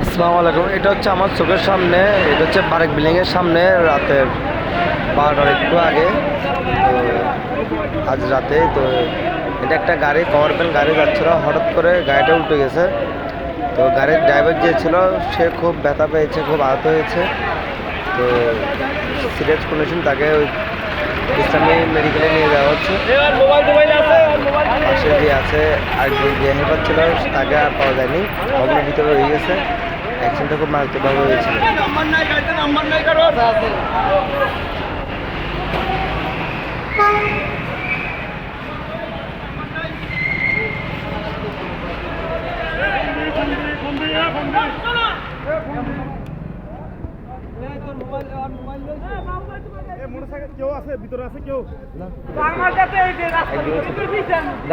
আসসালামু আলাইকুম। এটা হচ্ছে আমার চোখের সামনে, এটা হচ্ছে বারেক বিল্ডিংয়ের সামনে রাতের 12টার একটু আগে। তো আজ রাতে তো এটা একটা গাড়ি কমার্শিয়াল গাড়ি যাচ্ছিল, হঠাৎ করে গাড়িটা উল্টে গেছে। তো গাড়ির ড্রাইভার যে ছিল সে খুব ব্যথা পেয়েছে, খুব আহত হয়েছে। তো সিরিয়াস কন্ডিশন, তাকে ওই ইসলামী মেডিকেলে নিয়ে যাওয়া হচ্ছে। পাশে যে আছে আরেকজন যে হেল্পার ছিল তাকে আর পাওয়া যায়নি, ভবনের ভিতরে হয়ে গেছে। অ্যাক্সিডেন্টটা খুব মারাত্মকভাবে হয়েছিল।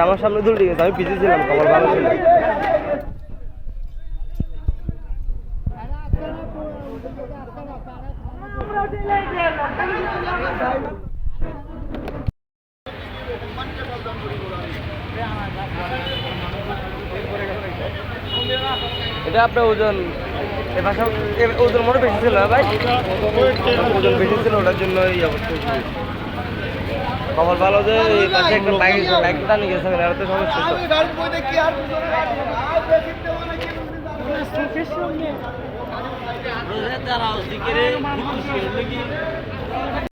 আমার সামনে দুলটি গেছে, আমি পিছিয়ে ছিলাম, খবর ভালো ছিল। এটা আপনার ওজন ওজন মনে বেশি ছিল ভাই, ওজন বেশি ছিল, ওটার জন্য এই অবস্থা। খবর ভালো যে এই পাশে একটা বাইকটা নিয়ে গেছে, এটা তো সমস্যা।